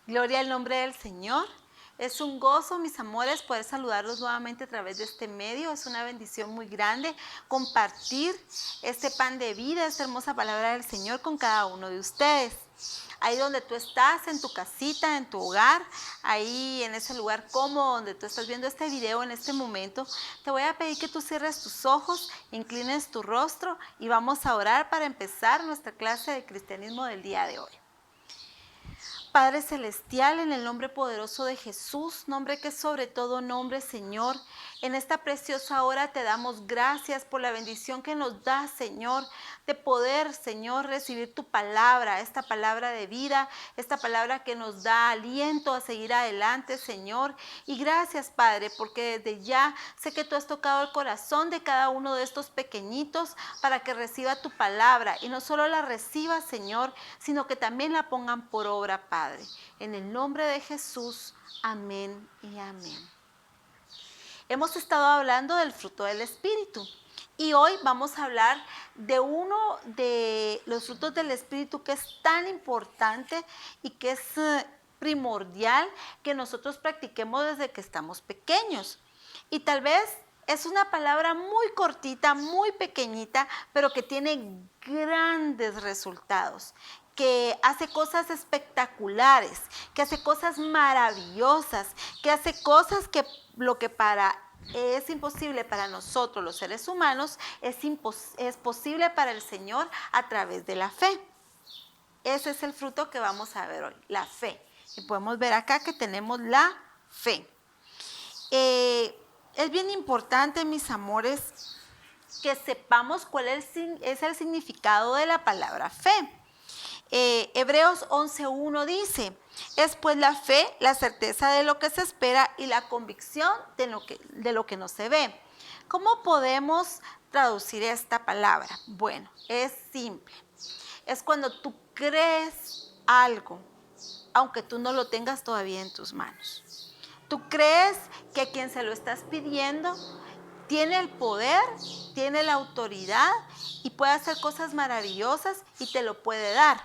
Gloria al nombre del Señor. Es un gozo, mis amores, poder saludarlos nuevamente a través de este medio. Es una bendición muy grande compartir este pan de vida, esta hermosa palabra del Señor con cada uno de ustedes. Ahí donde tú estás, en tu casita, en tu hogar, ahí en ese lugar cómodo donde tú estás viendo este video en este momento, te voy a pedir que tú cierres tus ojos, inclines tu rostro y vamos a orar para empezar nuestra clase de cristianismo del día de hoy. Padre Celestial, en el nombre poderoso de Jesús, nombre que es sobre todo nombre, Señor, en esta preciosa hora te damos gracias por la bendición que nos da, Señor, de poder, Señor, recibir tu palabra, esta palabra de vida, esta palabra que nos da aliento a seguir adelante, Señor. Y gracias, Padre, porque desde ya sé que tú has tocado el corazón de cada uno de estos pequeñitos para que reciba tu palabra y no solo la reciba, Señor, sino que también la pongan por obra, Padre. En el nombre de Jesús, amén y amén. Hemos estado hablando del fruto del Espíritu y hoy vamos a hablar de uno de los frutos del Espíritu que es tan importante y que es primordial que nosotros practiquemos desde que estamos pequeños. Y tal vez es una palabra muy cortita, muy pequeñita, pero que tiene grandes resultados, que hace cosas espectaculares, que hace cosas maravillosas, que hace cosas que lo que es imposible para nosotros los seres humanos, es posible para el Señor a través de la fe. Ese es el fruto que vamos a ver hoy, la fe. Y podemos ver acá que tenemos la fe. Es bien importante, mis amores, que sepamos cuál es el significado de la palabra fe. Hebreos 11:1 dice, es pues la fe, la certeza de lo que se espera y la convicción de lo que no se ve. ¿Cómo podemos traducir esta palabra? Bueno, es simple. Es cuando tú crees algo, aunque tú no lo tengas todavía en tus manos. Tú crees que quien se lo estás pidiendo tiene el poder, tiene la autoridad y puede hacer cosas maravillosas y te lo puede dar,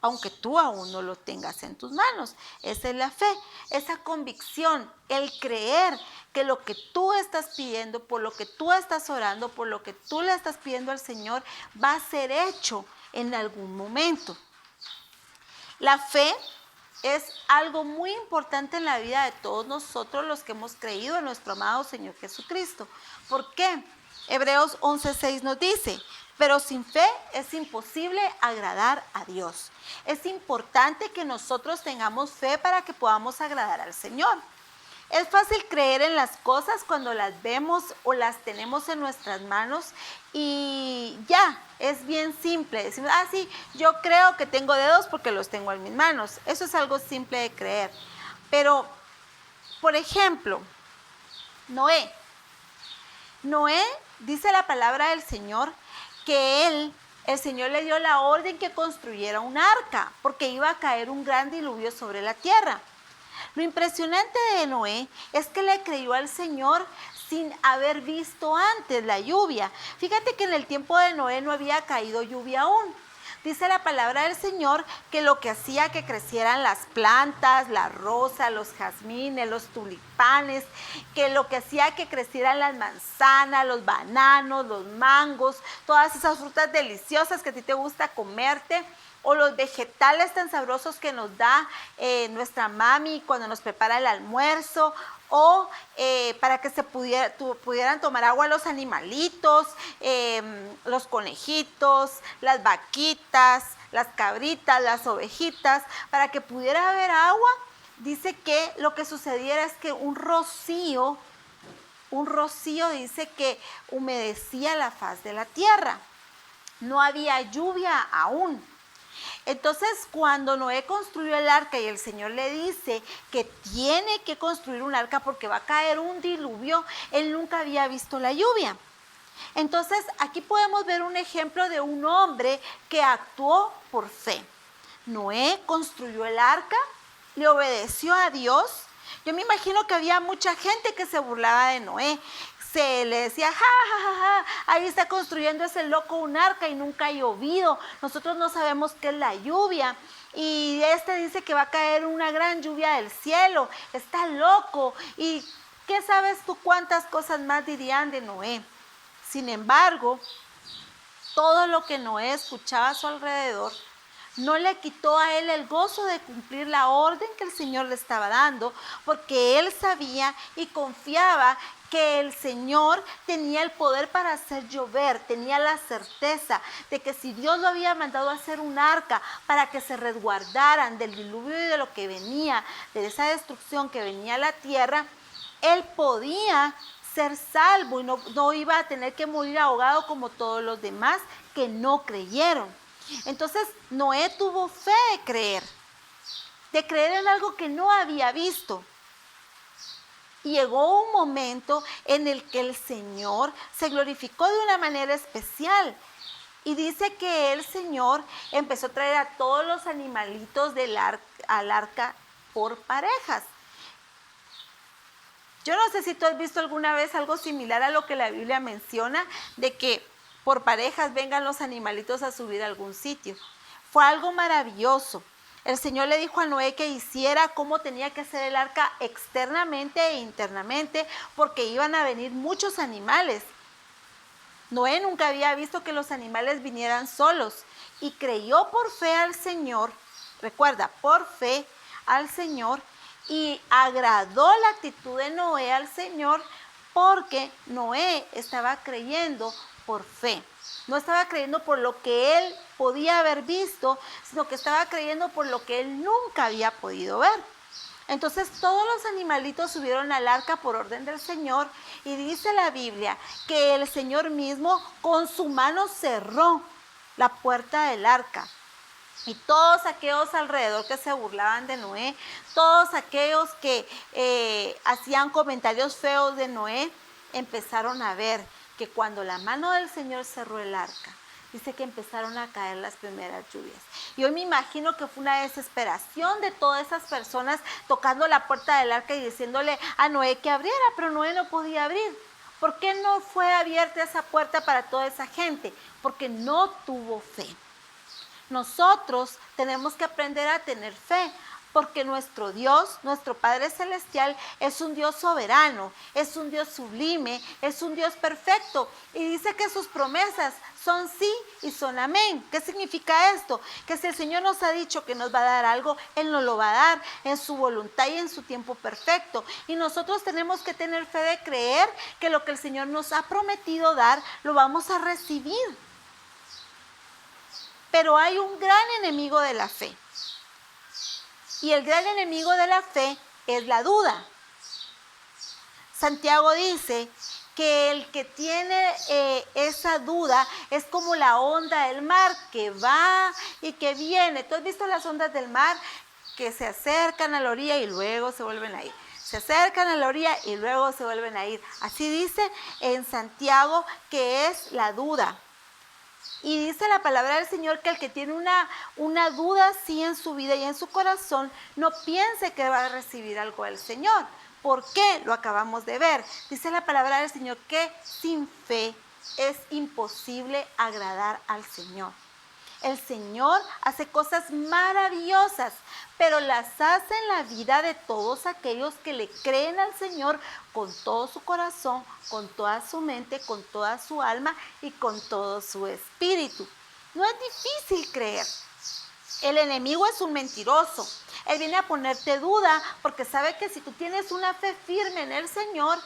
aunque tú aún no lo tengas en tus manos. Esa es la fe, esa convicción, el creer que lo que tú estás pidiendo, por lo que tú estás orando, por lo que tú le estás pidiendo al Señor, va a ser hecho en algún momento. La fe es algo muy importante en la vida de todos nosotros los que hemos creído en nuestro amado Señor Jesucristo. ¿Por qué? Hebreos 11:6 nos dice, pero sin fe es imposible agradar a Dios. Es importante que nosotros tengamos fe para que podamos agradar al Señor. Es fácil creer en las cosas cuando las vemos o las tenemos en nuestras manos y ya, es bien simple. Decimos, sí, yo creo que tengo dedos porque los tengo en mis manos. Eso es algo simple de creer. Pero, por ejemplo, Noé, dice la palabra del Señor que el Señor le dio la orden que construyera un arca porque iba a caer un gran diluvio sobre la tierra. Lo impresionante de Noé es que le creyó al Señor sin haber visto antes la lluvia. Fíjate que en el tiempo de Noé no había caído lluvia aún. Dice la palabra del Señor que lo que hacía que crecieran las plantas, la rosa, los jazmines, los tulipanes, que lo que hacía que crecieran las manzanas, los bananos, los mangos, todas esas frutas deliciosas que a ti te gusta comerte, o los vegetales tan sabrosos que nos da nuestra mami cuando nos prepara el almuerzo, o para que pudieran tomar agua los animalitos, los conejitos, las vaquitas, las cabritas, las ovejitas, para que pudiera haber agua. Dice que lo que sucediera es que un rocío dice que humedecía la faz de la tierra. No había lluvia aún. Entonces, cuando Noé construyó el arca y el Señor le dice que tiene que construir un arca porque va a caer un diluvio, él nunca había visto la lluvia. Entonces, aquí podemos ver un ejemplo de un hombre que actuó por fe. Noé construyó el arca, le obedeció a Dios. Yo me imagino que había mucha gente que se burlaba de Noé. Se le decía, ahí está construyendo ese loco un arca y nunca ha llovido. Nosotros no sabemos qué es la lluvia. y este dice que va a caer una gran lluvia del cielo, está loco. ¿Y qué sabes tú cuántas cosas más dirían de Noé? Sin embargo, todo lo que Noé escuchaba a su alrededor no le quitó a él el gozo de cumplir la orden que el Señor le estaba dando, porque él sabía y confiaba que el Señor tenía el poder para hacer llover, tenía la certeza de que si Dios lo había mandado a hacer un arca para que se resguardaran del diluvio y de lo que venía, de esa destrucción que venía a la tierra, él podía ser salvo y no iba a tener que morir ahogado como todos los demás que no creyeron. Entonces Noé tuvo fe de creer en algo que no había visto. Y llegó un momento en el que el Señor se glorificó de una manera especial. Y dice que el Señor empezó a traer a todos los animalitos al arca por parejas. Yo no sé si tú has visto alguna vez algo similar a lo que la Biblia menciona, de que por parejas vengan los animalitos a subir a algún sitio. Fue algo maravilloso. El Señor le dijo a Noé que hiciera cómo tenía que hacer el arca externamente e internamente, porque iban a venir muchos animales. Noé nunca había visto que los animales vinieran solos y creyó por fe al Señor, recuerda, por fe al Señor, y agradó la actitud de Noé al Señor, porque Noé estaba creyendo por fe. No estaba creyendo por lo que él podía haber visto, sino que estaba creyendo por lo que él nunca había podido ver. Entonces todos los animalitos subieron al arca por orden del Señor, y dice la Biblia que el Señor mismo con su mano cerró la puerta del arca. Y todos aquellos alrededor que se burlaban de Noé, todos aquellos que hacían comentarios feos de Noé, empezaron a ver que cuando la mano del Señor cerró el arca, dice que empezaron a caer las primeras lluvias. Yo me imagino que fue una desesperación de todas esas personas tocando la puerta del arca y diciéndole a Noé que abriera, pero Noé no podía abrir. ¿Por qué no fue abierta esa puerta para toda esa gente? Porque no tuvo fe. Nosotros tenemos que aprender a tener fe, porque nuestro Dios, nuestro Padre Celestial, es un Dios soberano, es un Dios sublime, es un Dios perfecto. Y dice que sus promesas son sí y son amén. ¿Qué significa esto? Que si el Señor nos ha dicho que nos va a dar algo, Él nos lo va a dar en su voluntad y en su tiempo perfecto. Y nosotros tenemos que tener fe de creer que lo que el Señor nos ha prometido dar, lo vamos a recibir. Pero hay un gran enemigo de la fe. Y el gran enemigo de la fe es la duda. Santiago dice que el que tiene esa duda es como la onda del mar, que va y que viene. ¿Tú has visto las ondas del mar que se acercan a la orilla y luego se vuelven a ir? Se acercan a la orilla y luego se vuelven a ir. Así dice en Santiago que es la duda. Y dice la palabra del Señor que el que tiene una duda así en su vida y en su corazón, no piense que va a recibir algo del Señor. ¿Por qué? Lo acabamos de ver. Dice la palabra del Señor que sin fe es imposible agradar al Señor. El Señor hace cosas maravillosas, pero las hace en la vida de todos aquellos que le creen al Señor con todo su corazón, con toda su mente, con toda su alma y con todo su espíritu. No es difícil creer. El enemigo es un mentiroso. Él viene a ponerte duda porque sabe que si tú tienes una fe firme en el Señor,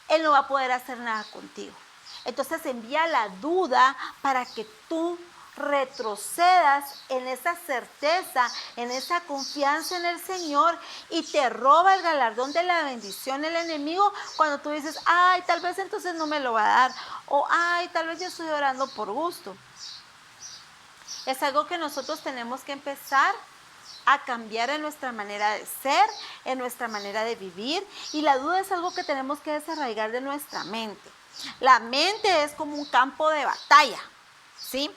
Él no va a poder hacer nada contigo. Entonces envía la duda para que tú retrocedas en esa certeza, en esa confianza en el Señor, y te roba el galardón de la bendición el enemigo cuando tú dices, ay, tal vez entonces no me lo va a dar, o ay, tal vez yo estoy orando por gusto. Es algo que nosotros tenemos que empezar a cambiar en nuestra manera de ser, en nuestra manera de vivir, y la duda es algo que tenemos que desarraigar de nuestra mente. La mente es como un campo de batalla, ¿sí?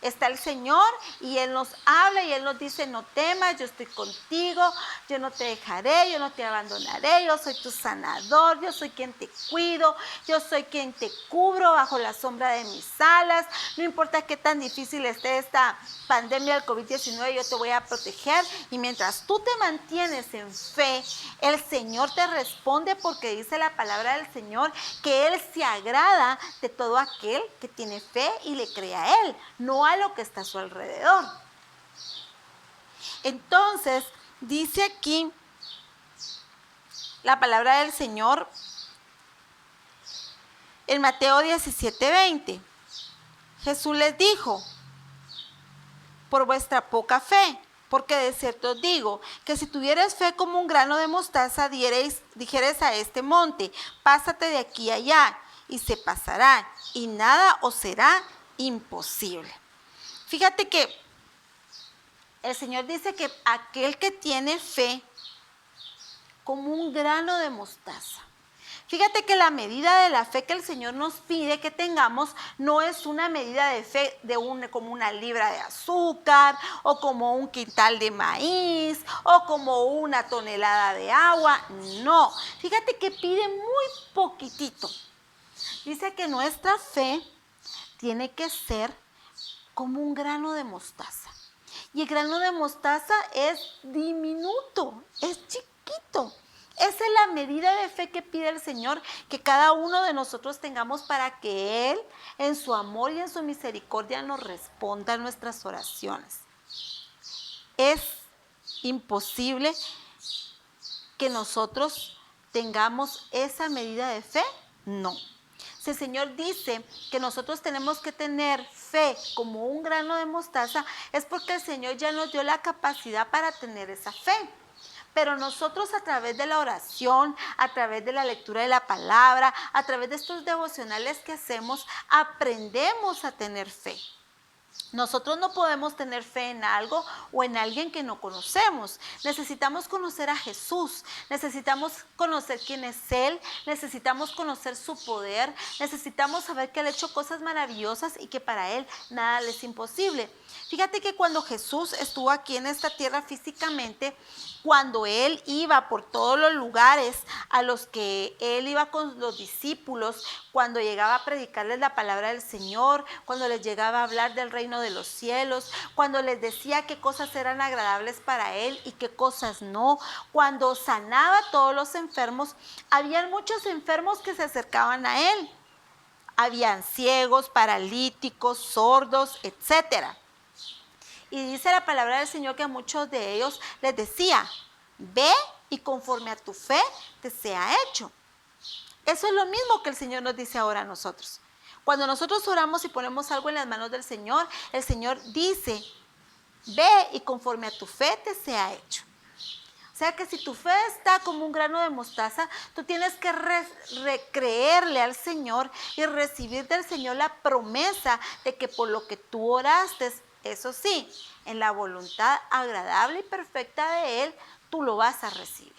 está el Señor y Él nos habla y Él nos dice, no temas, yo estoy contigo, yo no te dejaré, yo no te abandonaré, yo soy tu sanador, yo soy quien te cuido, yo soy quien te cubro bajo la sombra de mis alas. No importa qué tan difícil esté esta pandemia del COVID-19, yo te voy a proteger. Y mientras tú te mantienes en fe, el Señor te responde, porque dice la palabra del Señor que Él se agrada de todo aquel que tiene fe y le cree a Él, no a lo que está a su alrededor. Entonces, dice aquí la palabra del Señor en Mateo 17:20. Jesús les dijo, por vuestra poca fe, porque de cierto os digo, que si tuvierais fe como un grano de mostaza, dijeres a este monte, pásate de aquí a allá, y se pasará, y nada os será imposible. Fíjate que el Señor dice que aquel que tiene fe como un grano de mostaza. Fíjate que la medida de la fe que el Señor nos pide que tengamos no es una medida de fe como una libra de azúcar, o como un quintal de maíz, o como una tonelada de agua. No, fíjate que pide muy poquitito. Dice que nuestra fe tiene que ser como un grano de mostaza. Y el grano de mostaza es diminuto, es chiquito. Esa es la medida de fe que pide el Señor, que cada uno de nosotros tengamos para que Él, en su amor y en su misericordia, nos responda a nuestras oraciones. Es imposible que nosotros tengamos esa medida de fe, no. Si el Señor dice que nosotros tenemos que tener fe como un grano de mostaza, es porque el Señor ya nos dio la capacidad para tener esa fe. Pero nosotros, a través de la oración, a través de la lectura de la palabra, a través de estos devocionales que hacemos, aprendemos a tener fe. Nosotros no podemos tener fe en algo o en alguien que no conocemos. Necesitamos conocer a Jesús, necesitamos conocer quién es Él, necesitamos conocer su poder, necesitamos saber que Él ha hecho cosas maravillosas y que para Él nada le es imposible. Fíjate que cuando Jesús estuvo aquí en esta tierra físicamente, cuando Él iba por todos los lugares a los que Él iba con los discípulos, cuando llegaba a predicarles la palabra del Señor, cuando les llegaba a hablar del reino de los cielos, cuando les decía qué cosas eran agradables para Él y qué cosas no, cuando sanaba a todos los enfermos, habían muchos enfermos que se acercaban a Él. Habían ciegos, paralíticos, sordos, etcétera. Y dice la palabra del Señor que a muchos de ellos les decía, ve y conforme a tu fe te sea hecho. Eso es lo mismo que el Señor nos dice ahora a nosotros. Cuando nosotros oramos y ponemos algo en las manos del Señor, el Señor dice, ve y conforme a tu fe te sea hecho. O sea que si tu fe está como un grano de mostaza, tú tienes que creerle al Señor y recibir del Señor la promesa de que por lo que tú oraste, eso sí, en la voluntad agradable y perfecta de Él, tú lo vas a recibir.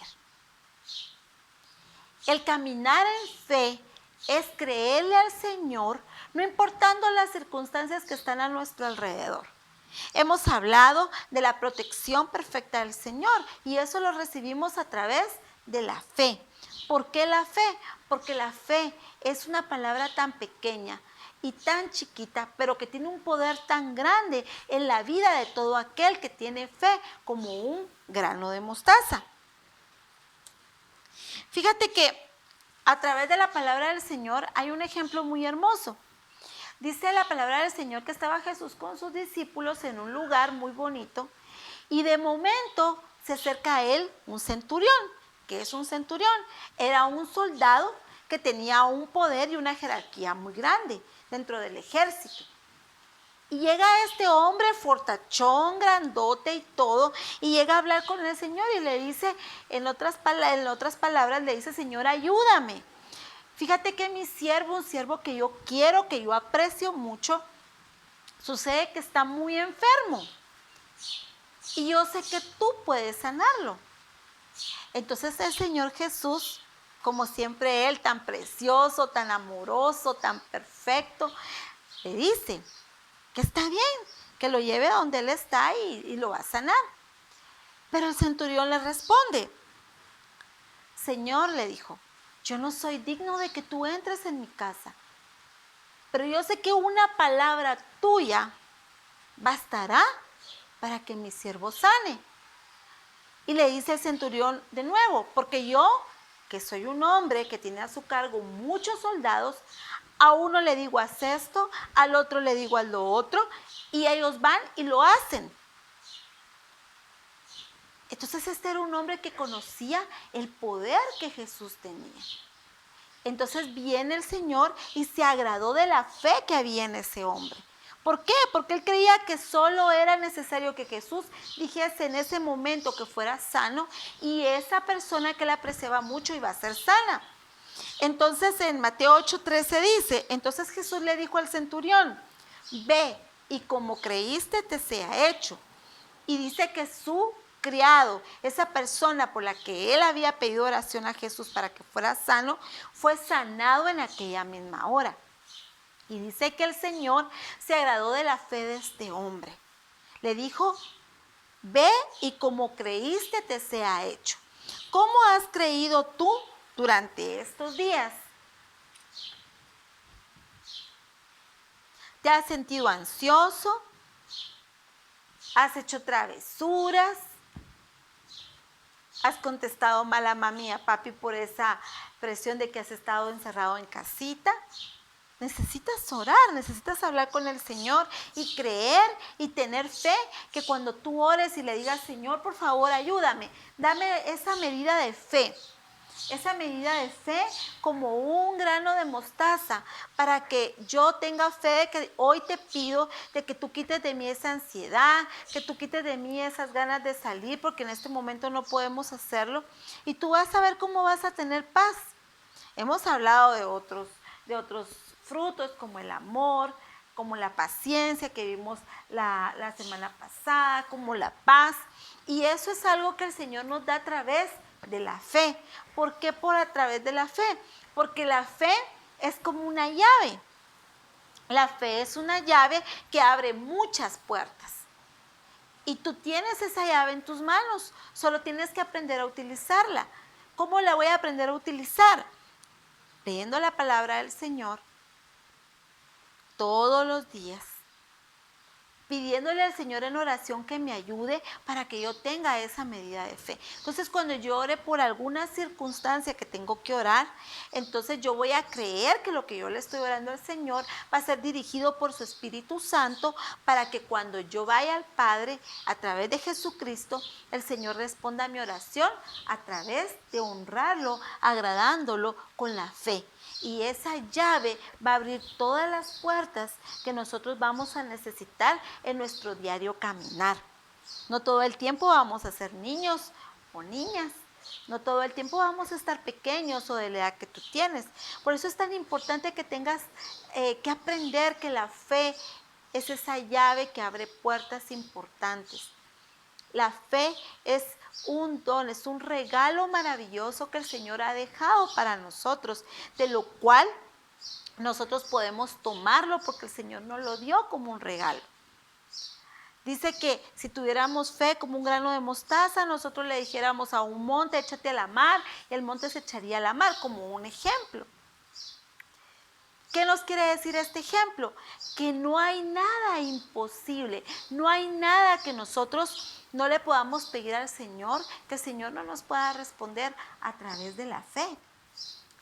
El caminar en fe es creerle al Señor, no importando las circunstancias que están a nuestro alrededor. Hemos hablado de la protección perfecta del Señor y eso lo recibimos a través de la fe. ¿Por qué la fe? Porque la fe es una palabra tan pequeña y tan chiquita, pero que tiene un poder tan grande en la vida de todo aquel que tiene fe como un grano de mostaza. Fíjate que a través de la palabra del Señor hay un ejemplo muy hermoso. Dice la palabra del Señor que estaba Jesús con sus discípulos en un lugar muy bonito y de momento se acerca a él un centurión. ¿Qué es un centurión? Era un soldado que tenía un poder y una jerarquía muy grande dentro del ejército. Y llega este hombre fortachón, grandote y todo, y llega a hablar con el Señor y le dice, en otras palabras, le dice, Señor, ayúdame. Fíjate que mi siervo, un siervo que yo quiero, que yo aprecio mucho, sucede que está muy enfermo. Y yo sé que tú puedes sanarlo. Entonces el Señor Jesús, como siempre Él, tan precioso, tan amoroso, tan perfecto, le dice, que está bien, que lo lleve a donde él está y lo va a sanar. Pero el centurión le responde, Señor, le dijo, yo no soy digno de que tú entres en mi casa, pero yo sé que una palabra tuya bastará para que mi siervo sane. Y le dice el centurión de nuevo, porque yo, que soy un hombre que tiene a su cargo muchos soldados, a uno le digo haz esto, al otro le digo haz lo otro, y ellos van y lo hacen. Entonces este era un hombre que conocía el poder que Jesús tenía. Entonces viene el Señor y se agradó de la fe que había en ese hombre. ¿Por qué? Porque él creía que solo era necesario que Jesús dijese en ese momento que fuera sano y esa persona que le apreciaba mucho iba a ser sana. Entonces en Mateo 8:13 dice, entonces Jesús le dijo al centurión, ve y como creíste te sea hecho. Y dice que su criado, esa persona por la que él había pedido oración a Jesús para que fuera sano, fue sanado en aquella misma hora. Y dice que el Señor se agradó de la fe de este hombre. Le dijo, ve y como creíste te sea hecho. ¿Cómo has creído tú durante estos días? ¿Te has sentido ansioso? ¿Has hecho travesuras? ¿Has contestado mal a mami y a papi por esa presión de que has estado encerrado en casita? Necesitas orar, necesitas hablar con el Señor y creer y tener fe que cuando tú ores y le digas, Señor, por favor, ayúdame, dame esa medida de fe. Esa medida de fe como un grano de mostaza para que yo tenga fe de que hoy te pido de que tú quites de mí esa ansiedad, que tú quites de mí esas ganas de salir porque en este momento no podemos hacerlo y tú vas a ver cómo vas a tener paz. Hemos hablado de otros frutos como el amor, como la paciencia que vimos la semana pasada, como la paz y eso es algo que el Señor nos da a través de la fe. ¿Por qué a través de la fe? Porque la fe es como una llave. La fe es una llave que abre muchas puertas. Y tú tienes esa llave en tus manos, solo tienes que aprender a utilizarla. ¿Cómo la voy a aprender a utilizar? Leyendo la palabra del Señor todos los días. Pidiéndole al Señor en oración que me ayude para que yo tenga esa medida de fe. Entonces cuando yo ore por alguna circunstancia que tengo que orar, entonces yo voy a creer que lo que yo le estoy orando al Señor va a ser dirigido por su Espíritu Santo para que cuando yo vaya al Padre a través de Jesucristo, el Señor responda a mi oración a través de honrarlo, agradándolo con la fe. Y esa llave va a abrir todas las puertas que nosotros vamos a necesitar en nuestro diario caminar. No todo el tiempo vamos a ser niños o niñas. No todo el tiempo vamos a estar pequeños o de la edad que tú tienes. Por eso es tan importante que tengas que aprender que la fe es esa llave que abre puertas importantes. La fe es un don, es un regalo maravilloso que el Señor ha dejado para nosotros, de lo cual nosotros podemos tomarlo porque el Señor nos lo dio como un regalo. Dice que si tuviéramos fe como un grano de mostaza, nosotros le dijéramos a un monte, échate a la mar, y el monte se echaría a la mar, como un ejemplo. ¿Qué nos quiere decir este ejemplo? Que no hay nada imposible, no hay nada que nosotros no le podamos pedir al Señor, que el Señor no nos pueda responder a través de la fe.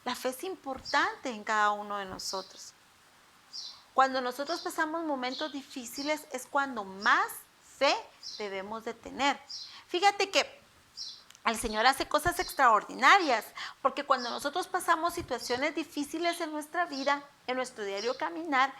La fe es importante en cada uno de nosotros. Cuando nosotros pasamos momentos difíciles es cuando más fe debemos de tener. Fíjate que el Señor hace cosas extraordinarias, porque cuando nosotros pasamos situaciones difíciles en nuestra vida, en nuestro diario caminar,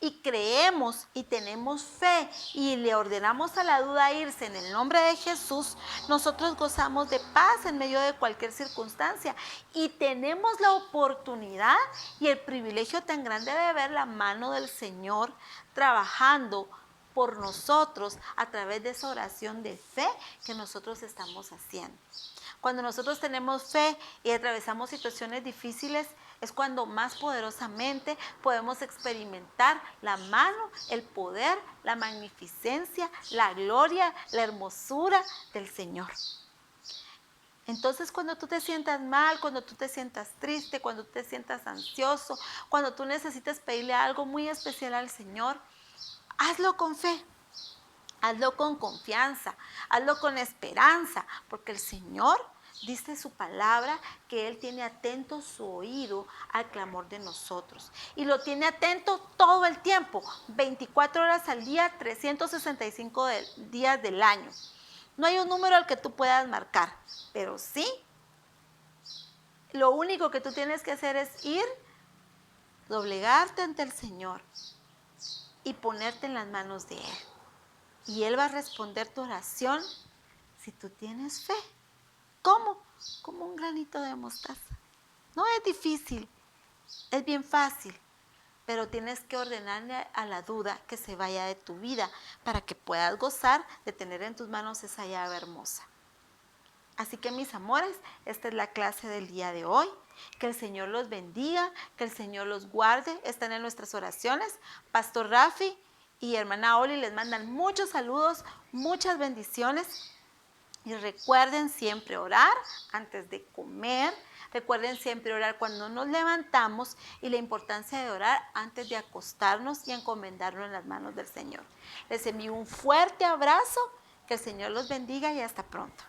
y creemos y tenemos fe y le ordenamos a la duda irse en el nombre de Jesús, nosotros gozamos de paz en medio de cualquier circunstancia y tenemos la oportunidad y el privilegio tan grande de ver la mano del Señor trabajando por nosotros a través de esa oración de fe que nosotros estamos haciendo. Cuando nosotros tenemos fe y atravesamos situaciones difíciles, es cuando más poderosamente podemos experimentar la mano, el poder, la magnificencia, la gloria, la hermosura del Señor. Entonces, cuando tú te sientas mal, cuando tú te sientas triste, cuando tú te sientas ansioso, cuando tú necesitas pedirle algo muy especial al Señor, hazlo con fe. Hazlo con confianza, hazlo con esperanza, porque el Señor dice su palabra que Él tiene atento su oído al clamor de nosotros. Y lo tiene atento todo el tiempo, 24 horas al día, 365 días del año. No hay un número al que tú puedas marcar, pero sí, lo único que tú tienes que hacer es ir, doblegarte ante el Señor y ponerte en las manos de Él. Y Él va a responder tu oración si tú tienes fe. ¿Cómo? Como un granito de mostaza. No es difícil, es bien fácil, pero tienes que ordenarle a la duda que se vaya de tu vida para que puedas gozar de tener en tus manos esa llave hermosa. Así que mis amores, esta es la clase del día de hoy. Que el Señor los bendiga, que el Señor los guarde. Están en nuestras oraciones. Pastor Rafi y hermana Oli les mandan muchos saludos, muchas bendiciones. Y recuerden siempre orar antes de comer. Recuerden siempre orar cuando nos levantamos y la importancia de orar antes de acostarnos y encomendarnos en las manos del Señor. Les envío un fuerte abrazo. Que el Señor los bendiga y hasta pronto.